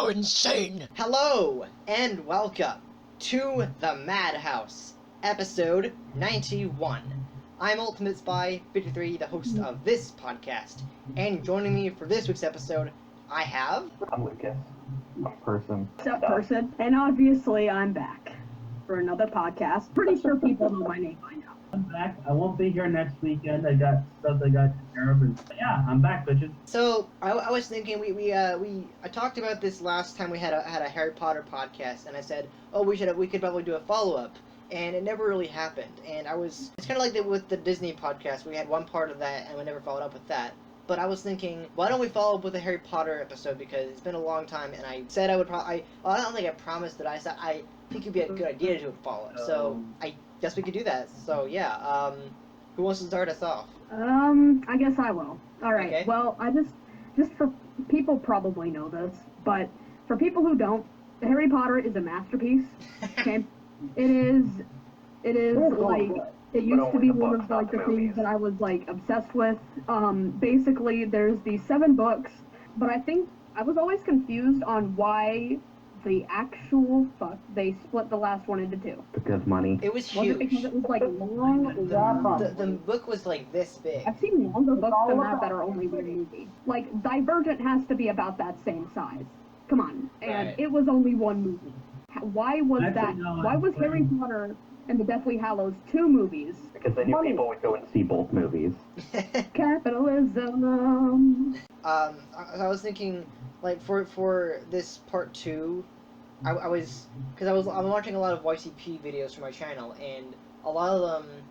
so insane! Hello, and welcome to the Madhouse, episode 91. I'm Ultimate Spy 53, the host of this podcast, and joining me for this week's episode, I have... I'm Lucas. Person. That person. And obviously, I'm back for another podcast. Pretty sure people know my name by now. I'm back. I won't be here next weekend. I got stuff I got to take care of. And yeah, I'm back, bitches. So, I was thinking, I talked about this last time we had a Harry Potter podcast, and I said, oh, we could probably do a follow-up. And it never really happened. And it's kind of like with the Disney podcast. We had one part of that, and we never followed up with that. But I was thinking, why don't we follow up with a Harry Potter episode, because it's been a long time, and I said I would I don't think I promised that I said I think it'd be a good idea to do a follow-up. So, I guess we could do that. So, yeah, who wants to start us off? I guess I will. Alright, Okay. Well, I just for people probably know this, but for people who don't, Harry Potter is a masterpiece, okay? It is like, it used to be one of like the things that I was like obsessed with. Basically there's these 7 books, but I think I was always confused on why the actual fuck they split the last one into 2. Because money. It was Was huge. it because it was like long? The book was like this big. I've seen longer books than that are only one movie. Like, Divergent has to be about that same size. Come on. And Right. it was only one movie. Why was Actually, that? no, Why was Harry Potter and the Deathly Hallows 2 movies? Because they knew people would go and see both movies. Capitalism. I was thinking, like, for this part 2, I'm watching a lot of YTP videos from my channel, and a lot of them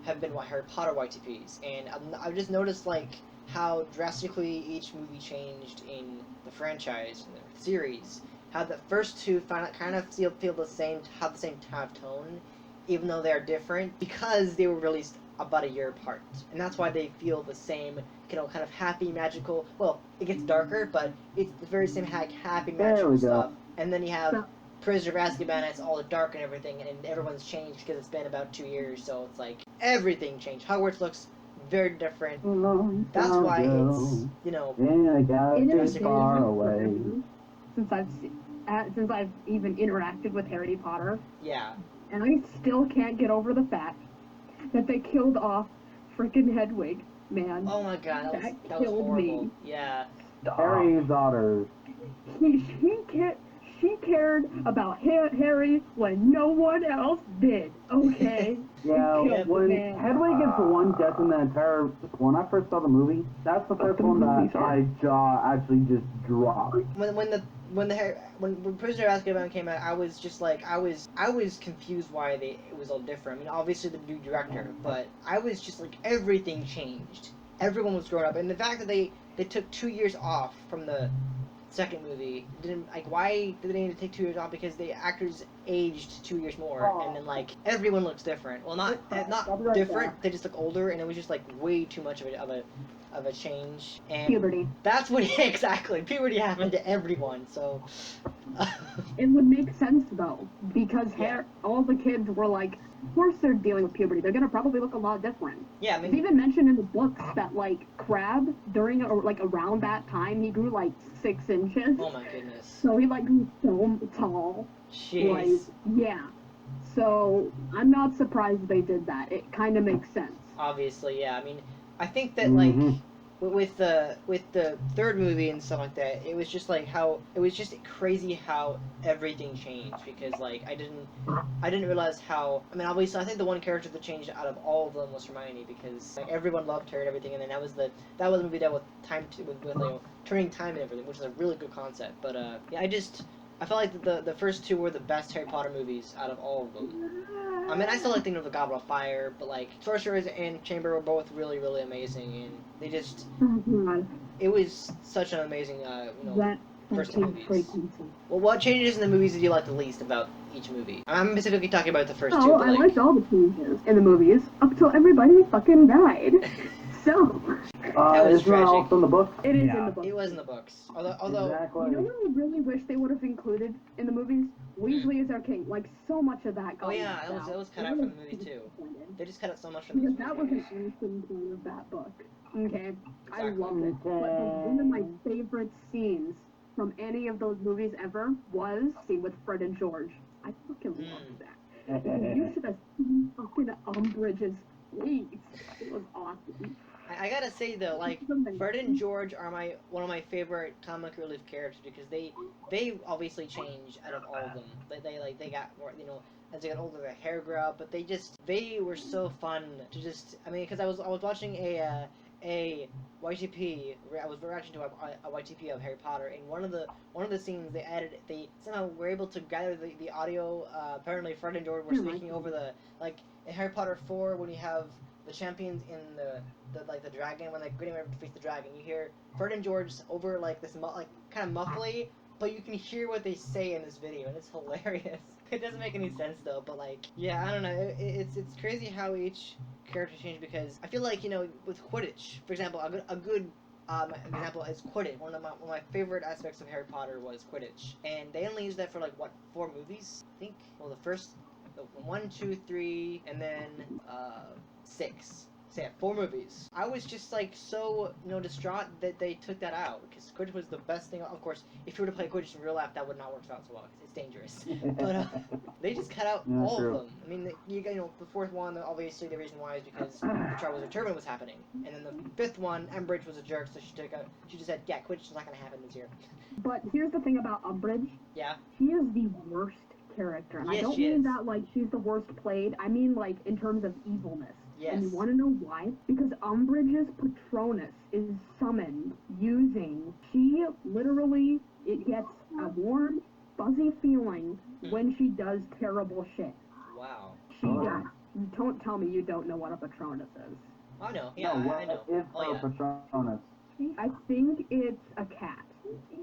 have been Harry Potter YTPs, and I've just noticed, like, how drastically each movie changed in the franchise, in the series. How the first 2 kind of feel the same, have the same type of tone, even though they're different, because they were released about a year apart. And that's why they feel the same, kind of happy, magical, well, it gets darker, but it's the very same happy, magical stuff. And then you have Prisoner of Azkaban, it's all dark and everything, and everyone's changed because it's been about 2 years, so it's like, everything changed. Hogwarts looks very different. That's why it's, Yeah, I got It it is far away. Since I've even interacted with Harry Potter, yeah. and I still can't get over the fact that they killed off freaking Hedwig, man. Oh my god, that was killed horrible. me. Yeah. Harry's daughter. She cared about Harry when no one else did, okay? Yeah, It killed when the man. Hedwig is the one death in the entire... When I first saw the movie, that's the first one that my jaw actually just dropped. When Prisoner of Azkaban came out, I was just like, I was confused why it was all different. I mean, obviously the new director, but I was just like, everything changed. Everyone was grown up, and the fact that they took 2 years off from the second movie, why did they need to take 2 years off? Because the actors aged 2 years more, and then like everyone looks different. Well, not different. They just look older, and it was just like way too much of a change. And Puberty. that's what exactly puberty happened to everyone. So It would make sense though, because all the kids were like, of course they're dealing with puberty. They're gonna probably look a lot different. yeah, I It's mean, even mentioned in the books that like Crabbe around that time he grew like 6 inches. oh my goodness, So he like grew so tall. jeez. Like, yeah. So I'm not surprised they did that. It kind of makes sense. Obviously, yeah. I mean, I think that like with the third movie and stuff like that, it was just like it was just crazy how everything changed, because like I didn't realize how. I mean, obviously, I think the one character that changed out of all of them was Hermione, because like everyone loved her and everything, and then that was the movie that with turning time and everything, which is a really good concept. But yeah, I felt like the first 2 were the best Harry Potter movies out of all of them. I mean, I still like thinking of the Goblet of Fire, but like Sorcerer's and Chamber were both really, really amazing, and they just it was such an amazing first 2 movies. Well, what changes in the movies did you like the least about each movie? I'm specifically talking about the first 2. But I liked all the changes in the movies up till everybody fucking died. So That was it's not tragic. also in the book. it is in the book. It was in the books. Although Exactly. You know what I really wish they would have included in the movies? Weasley is our king. Like, so much of that got oh yeah, left that out. was cut out from the movie too. They just cut out so much from Because the that was movie. an awesome part of that book. Okay? I Exactly. loved it. But one of my favorite scenes from any of those movies ever was scene with Fred and George. I fucking loved that. You should have seen fucking Umbridge's face. It was awesome. I gotta say though, like Fred and George are one of my favorite comic relief characters because they obviously change out of all of them. They got more, you know, as they got older their hair grew out, but they were so fun to just, I mean, because I was watching a YTP. I was reacting to a YTP of Harry Potter, and one of the scenes they somehow were able to gather the audio. Apparently, Fred and George were speaking over the, like in Harry Potter 4 when you have the champions in the dragon, when they're getting ready to face the dragon, you hear Fred and George over like this kind of muffly, but you can hear what they say in this video, and it's hilarious. It doesn't make any sense though, but like, yeah, I don't know. It's crazy how each character changed, because I feel like, you know, with Quidditch, for example, a good example is Quidditch. One of my favorite aspects of Harry Potter was Quidditch, and they only used that for like what, 4 movies, I think. Well, the first 1, 2, 3, and then 6. So yeah, 4 movies. I was just like so, you know, distraught that they took that out, because Quidditch was the best thing. Of course, if you were to play Quidditch in real life, that would not work out so well because it's dangerous. But they just cut out all true. of them. I mean, you know, the 4th one, obviously the reason why is because the Triwizard Tournament was happening, and then the 5th one, Umbridge was a jerk, so she just said, yeah, Quidditch is not gonna happen this year. But here's the thing about Umbridge. Yeah. She is the worst character, and Yes, I don't she mean is. that like she's the worst played. I mean like in terms of evilness. Yes. And you want to know why? Because Umbridge's Patronus is summoned using. She literally, it gets a warm, fuzzy feeling when she does terrible shit. Wow. She does. Don't tell me you don't know what a Patronus is. I know. Yeah, No, I know. what is Oh, a yeah. Patronus? I think it's a cat,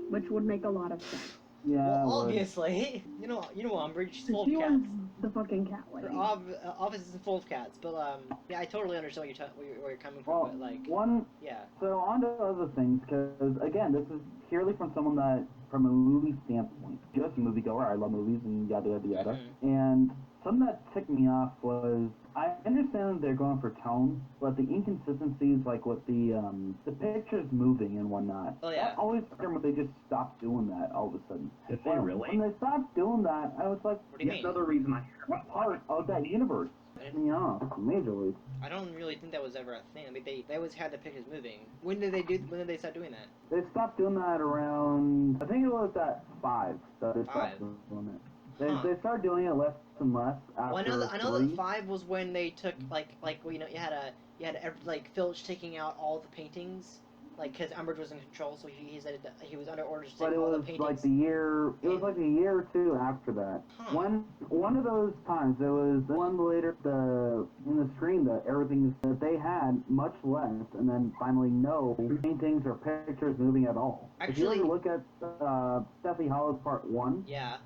which would make a lot of sense. Yeah. Well, well, obviously, you know Umbridge, she's full She of was cats. the fucking cat lady. Her office is full of cats, but yeah, I totally understand where you're coming from, Well, but like, one. yeah, So on to other things, because again, this is purely from someone that, from a movie standpoint, just a moviegoer. I love movies and yada yada yada. And something that ticked me off was, I understand they're going for tone, but the inconsistencies, like with the pictures moving and whatnot. Oh, yeah. That always bothered me when they just stopped doing that all of a sudden. Did they And really? When they stopped doing that, I was like, What do you mean? Another reason I hear what part of that universe pissed me off majorly? I don't really think that was ever a thing. I mean, they always had the pictures moving. When did they start doing that? They stopped doing that around, I think it was at 5 that they stopped 5. doing it. Huh. They started doing it less and less after Well, I know 3. that 5 was when they took like well, you know, you had like Filch taking out all the paintings, like because Umbridge was in control, so he said he was under orders to But take it all the was paintings. like the year. It was like a year or 2 after that. Huh. One of those times, there was one later in the stream that everything that they had much less, and then finally no paintings or pictures moving at all. Actually- if you look at Deathly Hallows Part 1, Yeah.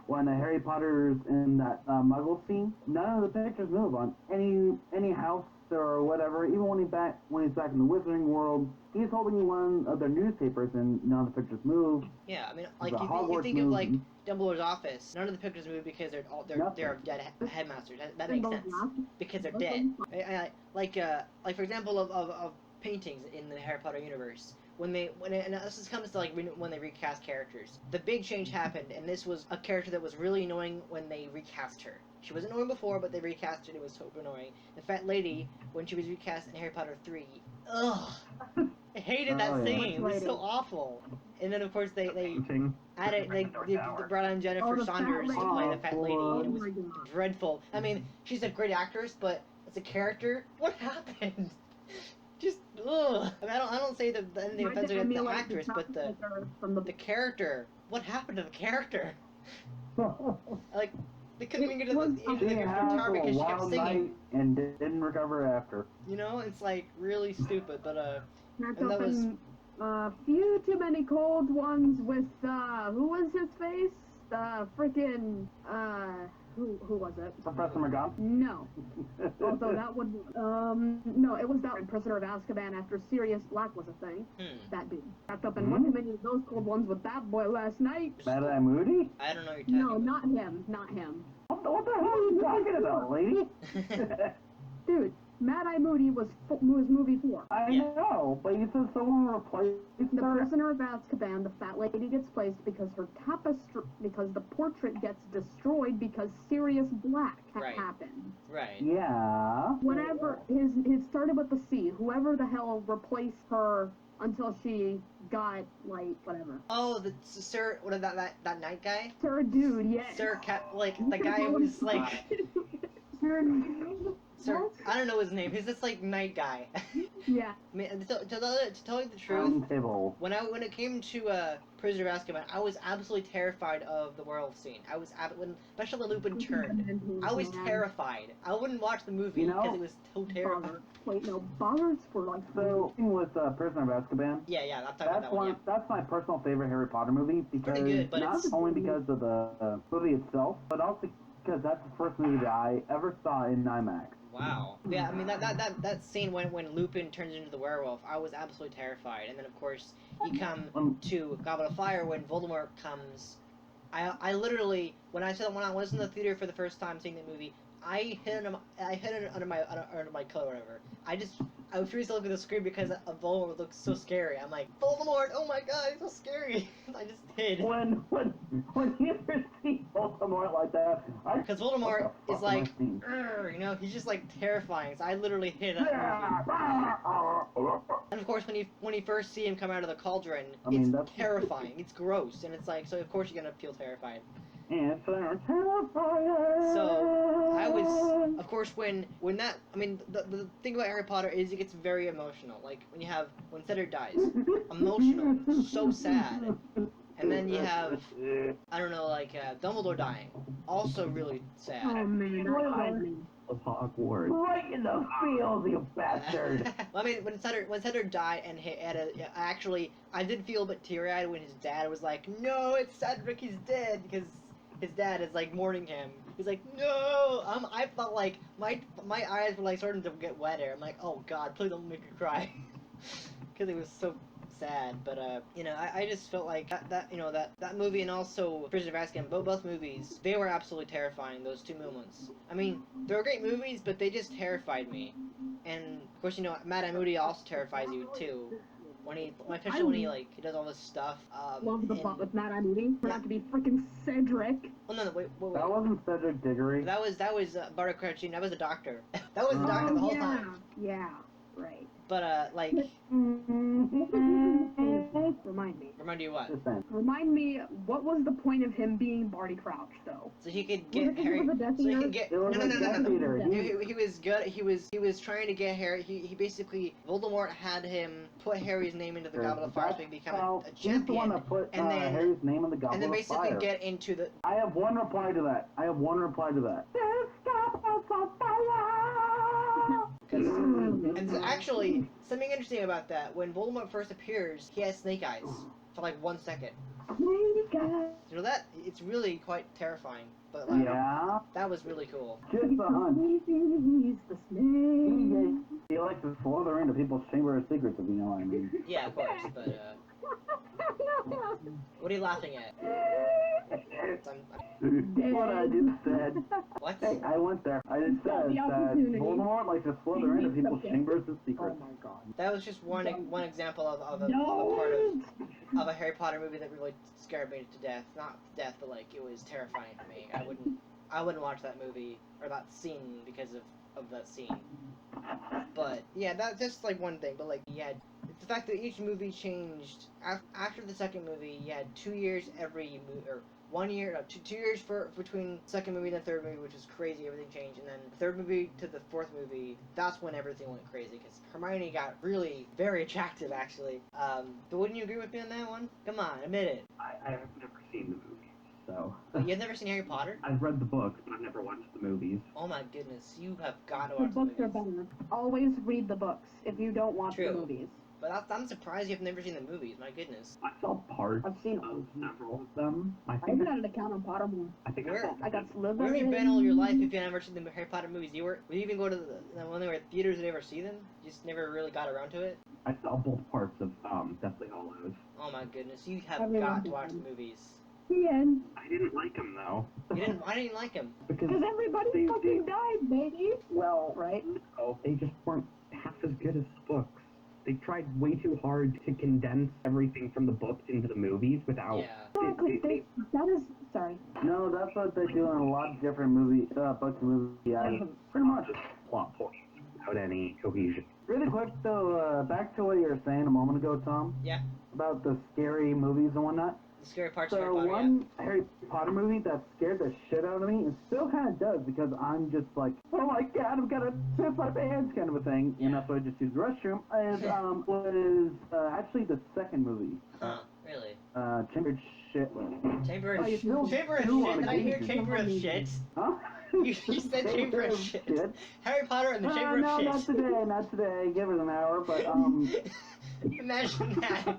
when Harry Potter's in that Muggle scene, none of the pictures move on any house or whatever. Even when he's back in the Wizarding World, he's holding one of their newspapers and none of the pictures move. Yeah, I mean, like The you Hogwarts think of like movie. Dumbledore's office. None of the pictures move because they're Nothing. dead headmasters. That makes sense because they're dead. Like for example of paintings in the Harry Potter universe. And this comes to like when they recast characters. The big change happened, and this was a character that was really annoying when they recast her. She was annoying before, but they recast her and it was so annoying. The fat lady, when she was recast in Harry Potter 3, ugh, I hated that Oh, yeah. scene. It was so awful. And then of course they added they brought on Jennifer the fat Saunders to lady. play the fat lady, and it Oh was my God. dreadful. I mean, she's a great actress, but as a character, what happened? Just ugh. I mean, I don't say that anything offensive against the actress, but the character. What happened to the character? Like they couldn't even get to the She had guitar a because she kept wild singing. night and didn't recover after. You know, it's like really stupid. But Wrapped and that up was in a few too many cold ones with who was his face? Freaking who was it? Professor McGonagall? No. Although that would no, it was that in Prisoner of Azkaban after Sirius Black was a thing. That dude. Wrapped up in one too many of those cold ones with that boy last night. Mad Eye Moody? I don't know what you're No, talking not him. Not him. What the hell are you talking about, lady? Dude, Mad-Eye Moody was movie 4. I Yeah. know, but you said someone replaced The her. prisoner of Azkaban, the fat lady gets placed because because the portrait gets destroyed because Sirius Black Right. happened. Right. Yeah. Whatever, it started with the C. Whoever the hell replaced her until she got, like, whatever. Oh, the Sir, what is that night guy? Sir Dude, yes. Sir like the guy who's like Sir Dude? Sir, I don't know his name. He's this like night guy. Yeah. I mean, to tell you the truth, Round table. when it came to Prisoner of Azkaban, I was absolutely terrified of the werewolf scene. I was when especially Lupin turned. I was terrified. I wouldn't watch the movie You know- because it was so terrifying. Wait, no, Boggarts were like... So, with Prisoner of Azkaban, Yeah, I'm talking about that one. Yeah. that's my personal favorite Harry Potter movie because pretty good, but not it's- only because of the movie itself, but also because that's the first movie that I ever saw in IMAX. Wow. Yeah, I mean that scene when Lupin turns into the werewolf, I was absolutely terrified. And then of course you come to Goblet of Fire when Voldemort comes. I literally when I was in the theater for the first time seeing the movie, I hid it under my coat or whatever. I refused to look at the screen because Voldemort looked so scary. I'm like, Voldemort, oh my god, he's so scary. I just hid. When you see Voldemort like that, Because Voldemort what the is fuck am I like, seeing? you know, he's just like terrifying. So I literally hid that movie. And of course, when you first see him come out of the cauldron, I mean, it's that's- terrifying. It's gross, and it's like, so of course you're gonna feel terrified. It's terrifying. So I was, of course, when that, I mean, the thing about Harry Potter is it gets very emotional. Like when Cedric dies, emotional, so sad. And then you have, I don't know, like Dumbledore dying, also really sad. Oh man, that killed me. Of Hogwarts. Right in the field, you bastard. Well, I mean, when Cedric died, and I did feel a bit teary-eyed when his dad was like, "No, it's Cedric, he's dead," because his dad is like mourning him. He's like, "No!" I felt like my eyes were like starting to get wetter. I'm like, "Oh God, please don't make me cry," because it was so sad. But you know, I just felt like that movie and also Prisoner of Azkaban, both movies, they were absolutely terrifying. Those two moments. I mean, they were great movies, but they just terrified me. And of course, you know, Mad-Eye Moody also terrifies you too. Especially when he does all this stuff. Love the plot with Mad-Eye Moody. For not to be freaking Cedric. Oh no, wait. That wasn't Cedric Diggory. That was Barty Crouch. That was the doctor. That was the doctor the whole time. Yeah, right. But like, Remind me. you what? Just saying. Remind me, what was the point of him being Barty Crouch, though? So he could Was get it 'cause Harry. he was a Death So he Eater? could get It was a Death no. Eater. He was good. He was trying to get Harry. He basically Voldemort had him put Harry's name into the Goblet of Fire so he could become a He's the one champion, that put and then Harry's name in the Goblet and then of basically Fire. get into the. I have one reply to that. This Goblet of Fire! And so actually, something interesting about that, when Voldemort first appears, he has snake eyes for like 1 second. You know that? It's really quite terrifying, but like, Yeah, that was really cool. just a hunch. He's the snake. He likes to slither into people's chamber of secrets, if you know what I mean. Yeah, of course, but what are you laughing at? What I just said. What? Hey, I went there. I just said The that opportunity. Voldemort likes to slither into people's chambers of secrets. Oh my god. That was just one example of a No! part of a Harry Potter movie that really scared me to death. Not to death, but like it was terrifying to me. I wouldn't watch that movie or that scene because of that scene. But yeah, that's just like one thing. But like the fact that each movie changed after the second movie. You had 2 years every movie, or 1 year, no, 2 years between the second movie and the third movie, which was crazy. Everything changed, and then the third movie to the fourth movie, that's when everything went crazy because Hermione got really very attractive, actually. But wouldn't you agree with me on that one? Come on, admit it. I've never seen the movie, so. You've never seen Harry Potter? I've read the books, but I've never watched the movies. Oh my goodness, you have got to The watch the books are movies. better. Always read the books if you don't watch True. the movies. But I'm surprised you've never seen the movies. My goodness. I saw parts I've seen of several of them. I I think even had an account on Pottermore. I think Where- I saw I got Slytherin. Where have you been all your life if you've never seen the Harry Potter movies? Would you even go to when they were at theaters and ever see them? You just never really got around to it? I saw both parts of Deathly Hallows. Oh my goodness, you have Everyone got to did watch the them. movies. The end. I didn't like him though. Why didn't you like him? Because Because everybody fucking died, baby. Well, right? oh, they just weren't half as good as the books. They tried way too hard to condense everything from the books into the movies without. Yeah. Exactly. That is. Sorry. No, that's what they do in a lot of different movie books and movies. Yeah, pretty much plot points without any cohesion. Really quick though, back to what you were saying a moment ago, Tom. Yeah. About the scary movies and whatnot. The scary parts of So Harry Potter. one Harry Potter movie that scared the shit out of me, and still kind of does, because I'm just like, oh my god, I'm gonna piss my pants kind of a thing, and that's why I just use the restroom, is, was actually the second movie. Huh, really? Chamber of Shit. Chamber of Oh, you Shit. still Chamber of do Shit? wanna Did I hear get Chamber of Shit? Huh? You said Chamber of Shit. Harry Potter and the Chamber no, of Shit. not today. Give it an hour, but Imagine that.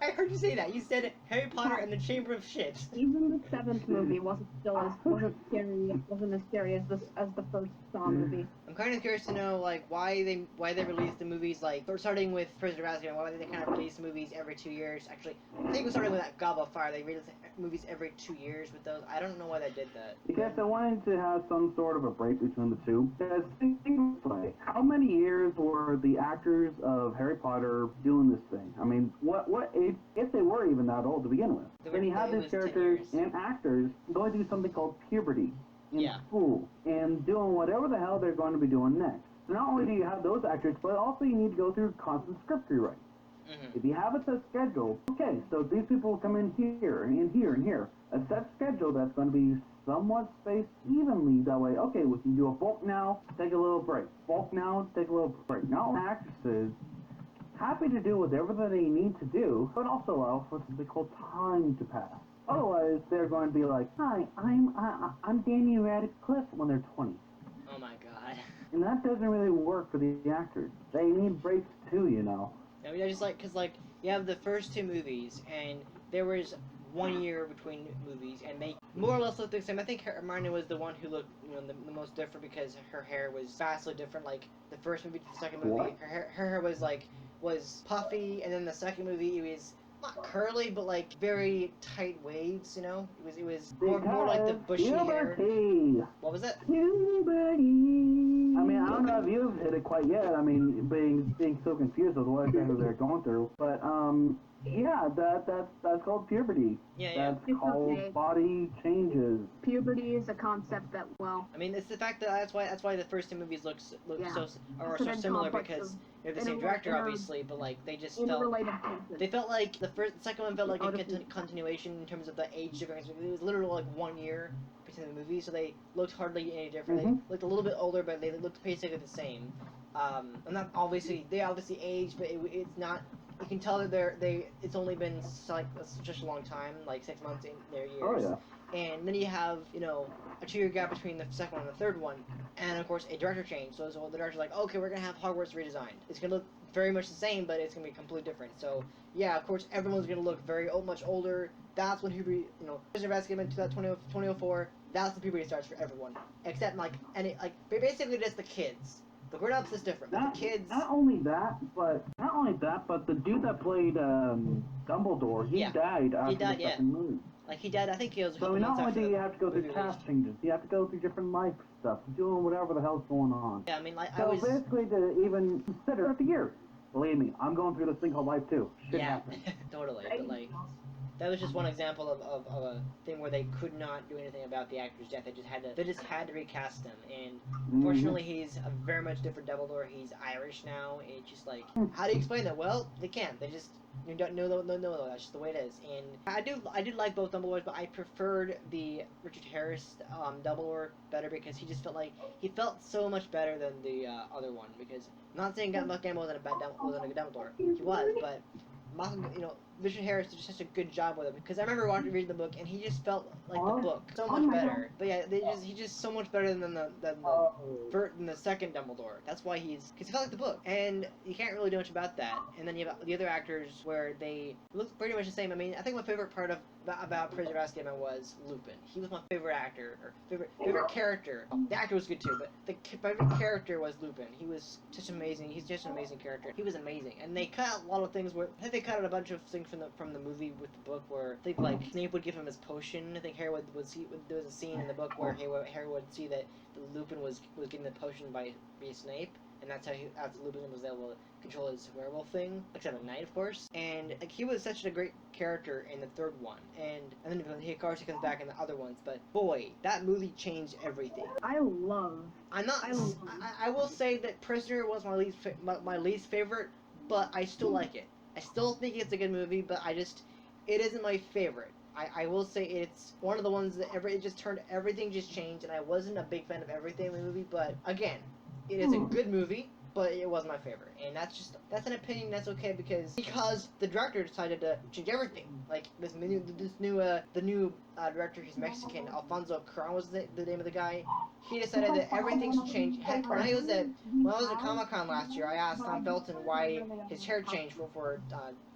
I heard you say that. You said Harry Potter and the Chamber of Shit. Even the seventh movie wasn't as scary as the first Saw movie. I'm kind of curious to know like why they released the movies like starting with Prisoner of Azkaban. Why they kind of release movies every 2 years? Actually, I think it was starting with that Goblet of Fire. They released movies every 2 years with those. I don't know why they did that. Because I wanted to have some sort of a break between the two. Because think like, how many years were the actors of Harry Potter doing this thing? I mean, what age, if they were even that old to begin with? Then you have these characters and actors going through something called puberty in school and doing whatever the hell they're going to be doing next. So not only do you have those actors, but also you need to go through constant script rewrite. If you have a set schedule, okay, so these people will come in here and here and here. A set schedule that's going to be somewhat spaced evenly. That way, okay, we can do a bulk now, take a little break. Bulk now, take a little break. Now, actresses happy to do whatever they need to do, but also allow for something called time to pass. Otherwise, they're going to be like, hi, I'm Danny Radcliffe when they're 20. Oh my god. And that doesn't really work for the actors. They need breaks too, you know. I mean, I just like, because, like, you have the first two movies, and there was 1 year between movies, and they more or less looked the same. I think Hermione was the one who looked, you know, the most different because her hair was vastly different. Like, the first movie to the second movie, her hair was, like, was puffy, and then the second movie, it was not curly, but, like, very tight waves, you know? It was more like the bushy hair. What was that? I mean, I don't know if you've hit it quite yet. I mean, being so confused with what exactly they're going through. But, yeah, that's called puberty. Yeah. That's called body changes. Puberty is a concept that, well... I mean, it's the fact that that's why the first two movies look so similar, because they're the same director, obviously, but, like, they just felt... They felt like the second one felt like a continuation in terms of the age difference. It was literally, like, 1 year between the movies, so they looked hardly any different. They looked a little bit older, but they looked basically the same. And not obviously, they obviously aged, but it's not... You can tell that it's only been like such a long time, like 6 months in their years. Oh, yeah. And then you have, you know, a 2 year gap between the second one and the third one, and of course a director change. So the director's like, okay, we're gonna have Hogwarts redesigned. It's gonna look very much the same, but it's gonna be completely different. So yeah, of course everyone's gonna look much older. That's when puberty, you know, Prisoner of Azkaban 2004. That's the puberty starts for everyone, except basically just the kids. The grown-ups is different. But the kids. Not only that, but the dude that played Dumbledore, he died after the second movie. Like he died, I think he was. So not only do you have to go through cast changes, you have to go through different life stuff, doing whatever the hell's going on. Yeah, I mean, like so basically, to even consider the year, believe me, I'm going through this thing called life too. Shit happens. Totally. But like, that was just one example of a thing where they could not do anything about the actor's death. They just had to recast him, and fortunately, he's a very much different Dumbledore. He's Irish now. It's just like, how do you explain that? Well, they can't. They just don't know. That's just the way it is. And I did like both Dumbledores, but I preferred the Richard Harris Dumbledore better because he just felt so much better than the other one. Because I'm not saying Gambler wasn't a good Dumbledore. He was, but. You know, Richard Harris did such a good job with it because I remember reading the book and he just felt like the book so much better. But yeah, he's just so much better than the second Dumbledore. That's why because he felt like the book, and you can't really do much about that. And then you have the other actors where they look pretty much the same. I mean, I think my favorite part about Prisoner of Azkaban was Lupin. He was my favorite actor or favorite character. The actor was good too, but the favorite character was Lupin. He was just amazing. He's just an amazing character. He was amazing, and they cut out a lot of things where they cut out a bunch of things from the movie with the book where I think like Snape would give him his potion. I think Harry would see there was a scene in the book where Harry would see that Lupin was getting the potion by Snape, and that's how Lupin was able to control his werewolf thing, except at night, of course. And like he was such a great character in the third one, and then he of course he comes back in the other ones. But boy, that movie changed everything. I will say that Prisoner was my least favorite, but I still like it. I still think it's a good movie, but it isn't my favorite. I will say it's one of the ones that everything just changed, and I wasn't a big fan of everything in the movie, but again, it is a good movie, but it wasn't my favorite. And that's an opinion, that's okay, because the director decided to change everything. Like the new director, he's Mexican, Alfonso Cuarón was the name of the guy. He decided that everything's changed. Heck, when I was at Comic-Con last year, I asked Tom Felton why his hair changed for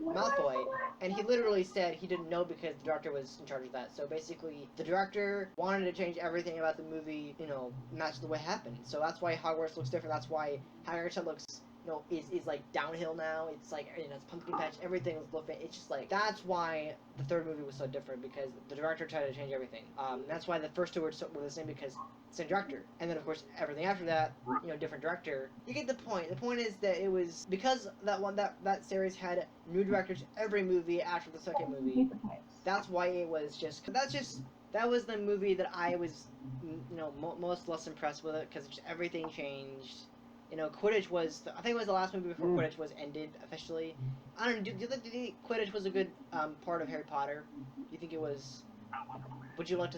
Malfoy, and he literally said he didn't know because the director was in charge of that. So basically, the director wanted to change everything about the movie, and that's the way it happened. So that's why Hogwarts looks different. That's why Hagrid looks, is like downhill now. It's like, it's pumpkin patch. Everything was looking. It's just like, that's why the third movie was so different, because the director tried to change everything. That's why the first two were the same, because same director. And then of course everything after that, different director. You get the point. The point is that it was because that series had new directors every movie after the second movie. That's why it was that was the movie that I was, most less impressed with it, because everything changed. Quidditch I think it was the last movie before Quidditch was ended officially. I don't know, do you think Quidditch was a good part of Harry Potter? Do you think it was? Would you like to,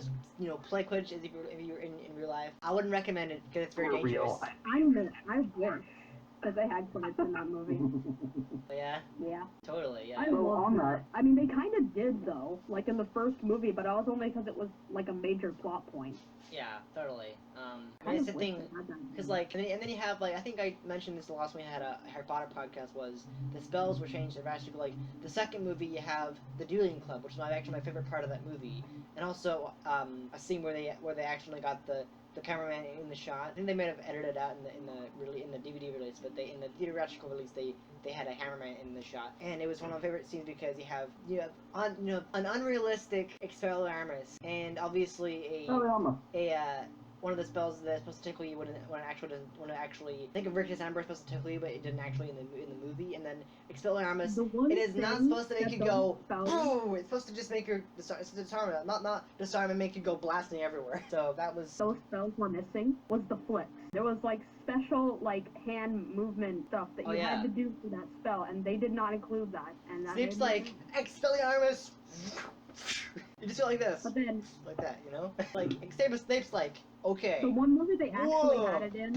play Quidditch if you were in real life? I wouldn't recommend it because it's very dangerous. I wish, because they had Quidditch in that movie. Yeah? Yeah. Totally, yeah. I love that. I mean, they kind of did, though, like in the first movie, but that was only because it was, like, a major plot point. Yeah, totally. It's the thing, because, like, and then you have, like, I think I mentioned this the last time we had a Harry Potter podcast, was the spells were changed drastically. Like, the second movie, you have the Dueling Club, which is actually my favorite part of that movie, and also a scene where they actually got the cameraman in the shot. I think they may have edited it out in the DVD release, but in the theatrical release they had a cameraman in the shot, and it was one of my favorite scenes because you have an unrealistic Expelliarmus, and obviously one of the spells that's supposed to tickle you when it actually think of Rictus Amber supposed to tickle you, but it didn't actually in the movie. And then Expelliarmus, it is not supposed to make you go boom. It's supposed to just make your disarm, not disarm, and make you go blasting everywhere. So that was those spells were missing was the flicks. There was like special hand movement stuff that you had to do for that spell, and they did not include that. And that Snape's like Expelliarmus. You just feel like this. But then, like that, like Snape's like, okay. The one movie they actually had it in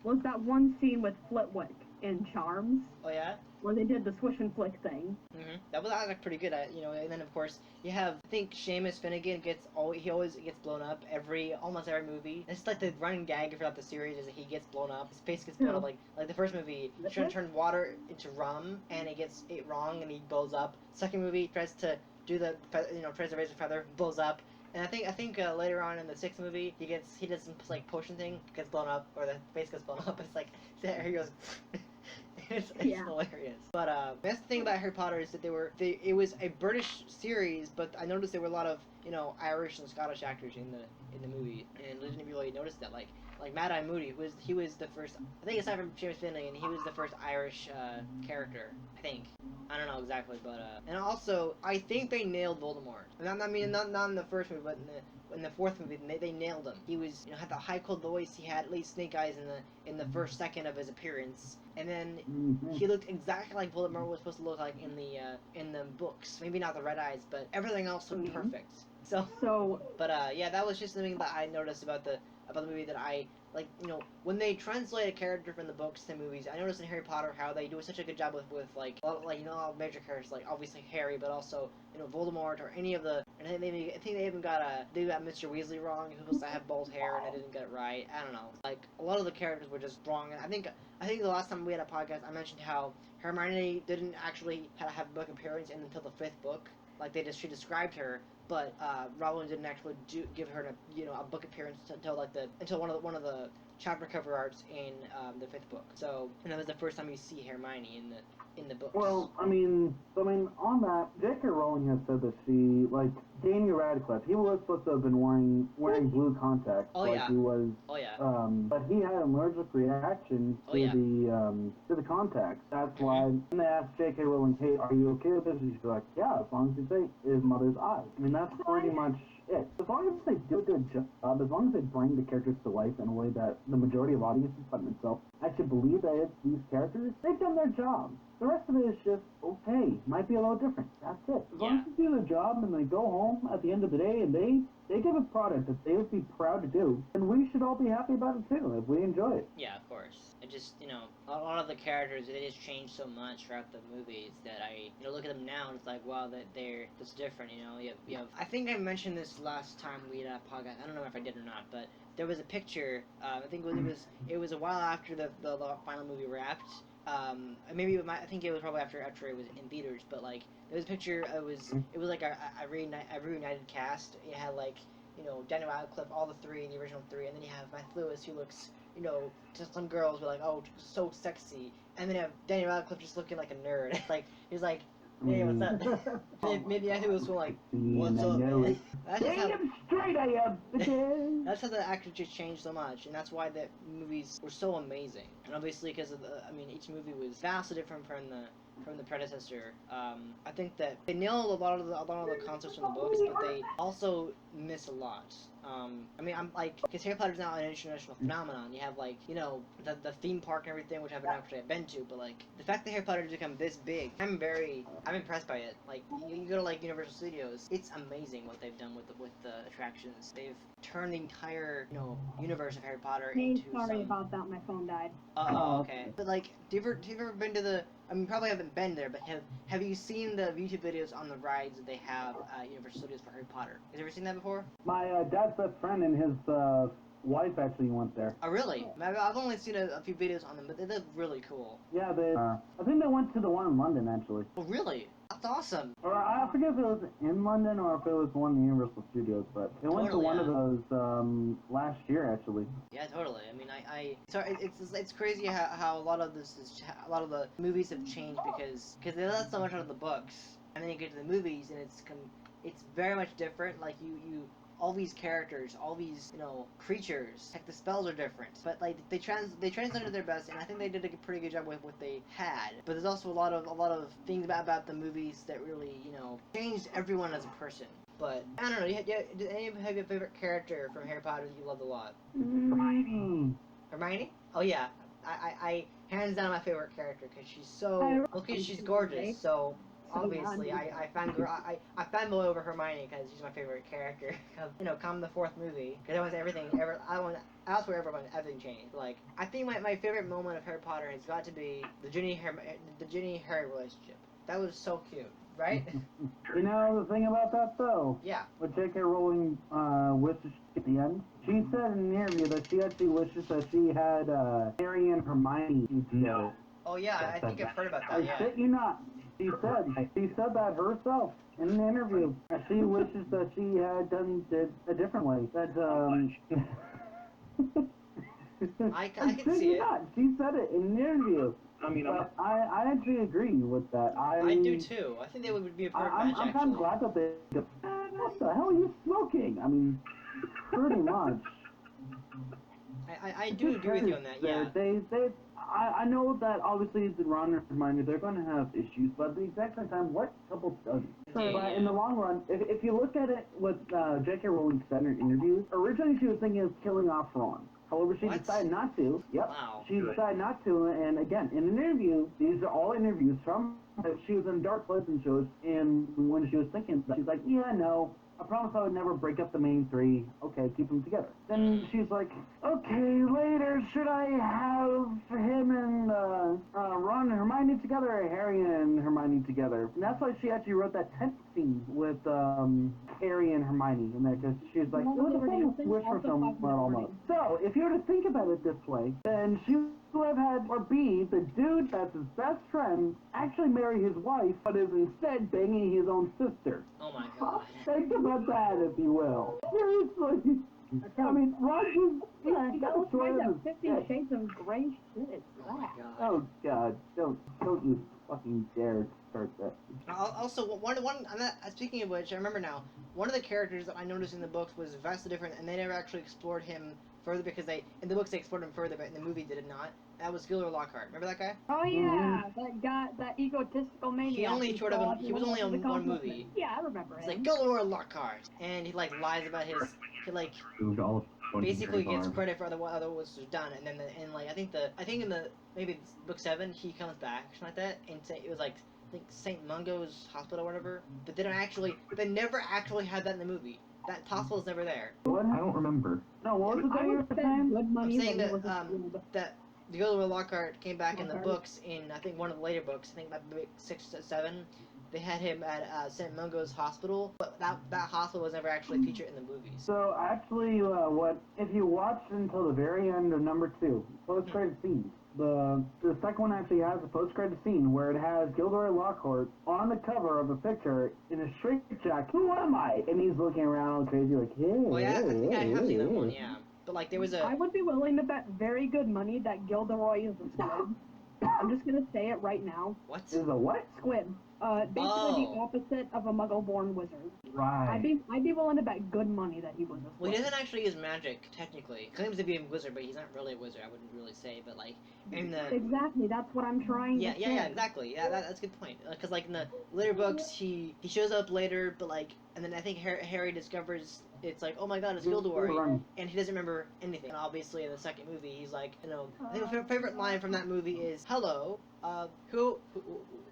was that one scene with Flitwick in Charms. Oh yeah? Where they did the swish and flick thing. Mm-hmm. That was like pretty good, and then of course you have, I think Seamus Finnegan always gets blown up almost every movie. It's like the running gag throughout the series is that he gets blown up. His face gets blown up, like the first movie, he's trying to turn water into rum, and he gets it wrong, and he blows up. Second movie tries to do tries to raise a feather, blows up. And I think later on in the sixth movie, he does some like potion thing, gets blown up, or the face gets blown up. It's like there he goes. It's hilarious. But that's the thing about Harry Potter is that it was a British series, but I noticed there were a lot of Irish and Scottish actors in the movie, and I didn't really notice that. Like Mad-Eye Moody, he was the first. I think aside from Seamus Finnegan, he was the first Irish character. I think. I don't know exactly, but and also I think they nailed Voldemort. Not in the first movie, but in the fourth movie, they nailed him. He was had the high cold voice. He had at least snake eyes in the first second of his appearance, and then he looked exactly like Voldemort was supposed to look like in the books. Maybe not the red eyes, but everything else looked perfect. But yeah, that was just something that I noticed about the movie that I like. When they translate a character from the books to movies, I noticed in Harry Potter how they do such a good job with all major characters, like obviously Harry, but also Voldemort or any of the. And I think they even got Mr. Weasley wrong. He was supposed to have bald hair and they didn't get it right. I don't know. Like a lot of the characters were just wrong. And I think the last time we had a podcast, I mentioned how Hermione didn't actually have a book appearance until the fifth book. Like she described her, but Rowling didn't actually give her a book appearance until one of the chapter cover arts in the fifth book. So that was the first time you see Hermione in the books. Well, I mean, on that, J.K. Rowling has said that she, like, Daniel Radcliffe, he was supposed to have been wearing blue contacts, he was, but he had an allergic reaction to the contacts. That's why, when they asked J.K. Rowling, hey, are you okay with this? And she's like, yeah, as long as you say his mother's eyes. I mean, that's pretty much it. As long as they do a good job, as long as they bring the characters to life in a way that the majority of audiences find themselves actually believe that it's these characters, they've done their job. The rest of it is just, okay, might be a little different. That's it. As long as they do their job and they go home at the end of the day and they give a product that they would be proud to do, and we should all be happy about it too, if we enjoy it. Yeah, of course. It just, a lot of the characters, they just change so much throughout the movies that I, look at them now and it's like, wow, they're just different, you have, I think I mentioned this last time we had a podcast, I don't know if I did or not, but there was a picture, I think it was a while after the final movie wrapped, I think it was probably after it was in theaters, but like there was a picture. It was like a reunited cast. It had like Daniel Radcliffe, all the three in the original three, and then you have Matthew Lewis, who looks to some girls were like, oh, so sexy, and then you have Daniel Radcliffe just looking like a nerd. Like he's like, hey, what's up? Maybe I think it was like, what's up, man? Damn straight I am. That's how the actors just changed so much, and that's why the movies were so amazing. And obviously, because of each movie was vastly different from the predecessor. I think that they nailed a lot of the concepts from the books, but they also miss a lot. I'm like, because Harry Potter's now an international phenomenon. You have like, the theme park and everything, which I've actually been to, but like the fact that Harry Potter has become this big, I'm impressed by it. Like you go to like Universal Studios, it's amazing what they've done with the attractions. They've turned the entire universe of Harry Potter into. Sorry about that. My phone died. Oh, okay. But like, do you ever been to the? I mean, probably haven't been there, but have you seen the YouTube videos on the rides that they have at Universal Studios for Harry Potter? Have you ever seen that before? My dad's best friend and his wife actually went there. Oh, really? I've only seen a few videos on them, but they look really cool. Yeah, I think they went to the one in London, actually. Oh, really? That's awesome. Or I forget if it was in London or if it was one in Universal Studios, but they went to one of those last year, actually. Yeah, totally. I mean, it's crazy how a lot of the movies have changed because they let so much out of the books, and then you get to the movies and it's very much different. Like you all these characters, all these creatures, heck, the spells are different, but like they translated their best, and I think they did a pretty good job with what they had. But there's also a lot of things about the movies that really changed everyone as a person. But I don't know. Do any of you have your favorite character from Harry Potter that you loved a lot? Hermione. Hermione? Oh yeah, I hands down my favorite character because she's so she's gorgeous. So. Obviously, I fanboy over Hermione because she's my favorite character. Come the fourth movie, because I want everything. That's where everything changed. Like, I think my favorite moment of Harry Potter has got to be the Ginny-Harry relationship. That was so cute, right? The thing about that though. Yeah. What J.K. Rowling wishes at the end. She said in an interview that she actually wishes that she had Harry and Hermione together. Oh yeah, I think I've heard about that. Yeah. I shit you not. She said that herself in an interview. She wishes that she had done it a different way. That I can see it. She said it in an interview. I actually agree with that. I do too. I think they would be a perfect match. I'm kind of glad that they. What the hell are you smoking? I mean, pretty much. I do agree with you on that. Yeah. I know that obviously the Ron and Hermione, they're going to have issues, but at the exact same time, what couple doesn't? But in the long run, if you look at it, what J.K. Rowling said in her interviews, originally she was thinking of killing off Ron. However, she decided not to. Yep. Wow. She decided not to, and again, in an interview, these are all interviews from she was in Dark Pleasant shows, and when she was thinking, she's like, yeah, no. I promised I would never break up the main three. Okay, keep them together. Then she's like, okay, later, should I have him and Ron and Hermione together, or Harry and Hermione together? And that's why she actually wrote that tent scene with Harry and Hermione in there, because she's like, it was a thing wish for someone almost. So, if you were to think about it this way, then she would have had, or be, the dude that's his best friend actually marry his wife, but is instead banging his own sister. Oh my god. Think about that, if you will. Seriously. I mean, Roger's... that was like that 50 Shades of Grey shit. Oh my god. Oh god, don't you fucking dare start that. Also, one. I'm not, speaking of which, I remember now. One of the characters that I noticed in the books was vastly different, and they never actually explored him further because in the books they explored him further, but in the movie they did not. That was Gilderoy Lockhart. Remember that guy? Oh yeah, that guy, that egotistical maniac. He only who showed up. thought He was only wanted on to one compliment. movie. Yeah, I remember It's him. like Gilderoy Lockhart, and he like lies about his. He like Moved all basically gets credit for what other was done, and then like I think in the maybe book 7 he comes back something like that, and it was like I think St. Mungo's Hospital or whatever, but they never actually had that in the movie. That hospital's never there. What? I don't remember. No, what was the I thing you would were spend saying? good I'm money saying when he that was a kid. that Gilderoy Lockhart came back in the Lockhart. books in I think one of the later books. I think maybe 6 or 7. They had him at St. Mungo's Hospital, but that hospital was never actually featured in the movies. So actually, what if you watch until the very end of number 2, post-credit scenes? The second one actually has a post-credit scene where it has Gilderoy Lockhart on the cover of a picture in a straitjacket. Who am I? And he's looking around all crazy like, hey. Well, yeah, I think I have seen that one, yeah. But like there was I a would be willing to bet very good money that Gilderoy is a squid. I'm just gonna say it right now. what? Is a what? Squid. Basically the opposite of a Muggle-born wizard. Right. I'd be willing to bet good money that he was a squid. Well, he doesn't actually use magic technically. He claims to be a wizard, but he's not really a wizard. I wouldn't really say, but like in the Exactly, that's what I'm trying to say. yeah, exactly. Yeah, that's a good point. Because like in the later books, he shows up later, but like, and then I think Harry discovers it's like, oh my god, it's Gilderoy, and he doesn't remember anything. And obviously in the second movie, he's like, you know, I think my favorite line from that movie is, "Hello, who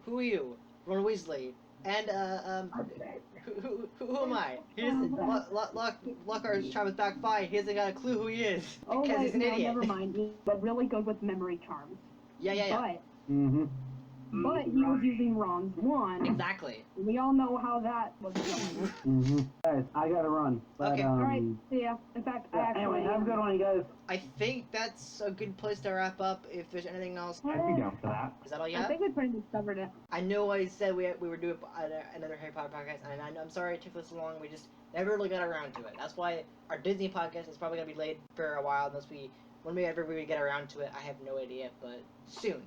are you? Ron Weasley." And who am I? He's Lockhart's charm is back fine. He hasn't got a clue who he is Oh, because right, he's an no, idiot. never mind. But really good with memory charms. Yeah. Mm-hmm. But he was using Ron's wand. Exactly. We all know how that was going. Mm-hmm. Guys, I gotta run. But, Okay. Alright, see ya. In fact, I actually... Anyway, have a good one, you guys. I think that's a good place to wrap up. If there's anything else, I'd be down for that. is that all you I have? think we pretty much covered it. I know I said we were doing another Harry Potter podcast, and I'm sorry it took this long. We just never really got around to it. That's why our Disney podcast is probably gonna be late for a while, unless when we get around to it. I have no idea, but soon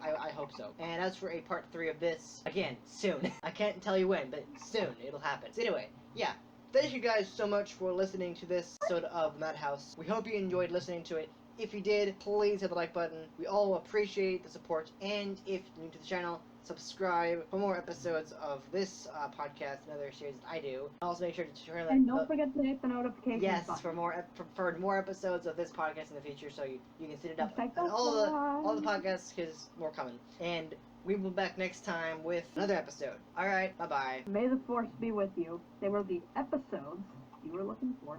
I hope so. And as for a part 3 of this, again, soon. I can't tell you when, but soon it'll happen. So anyway, yeah. Thank you guys so much for listening to this episode of Madhouse. We hope you enjoyed listening to it. If you did, please hit the like button. We all appreciate the support. And if you're new to the channel, subscribe for more episodes of this podcast and other series that I do. Also make sure to turn And don't forget to hit the notification yes, button. for more episodes of this podcast in the future, so you can set it up Thank on you. all the podcasts, because more coming. And we will be back next time with another episode. All right, bye bye. May the force be with you. They were the episodes you were looking for.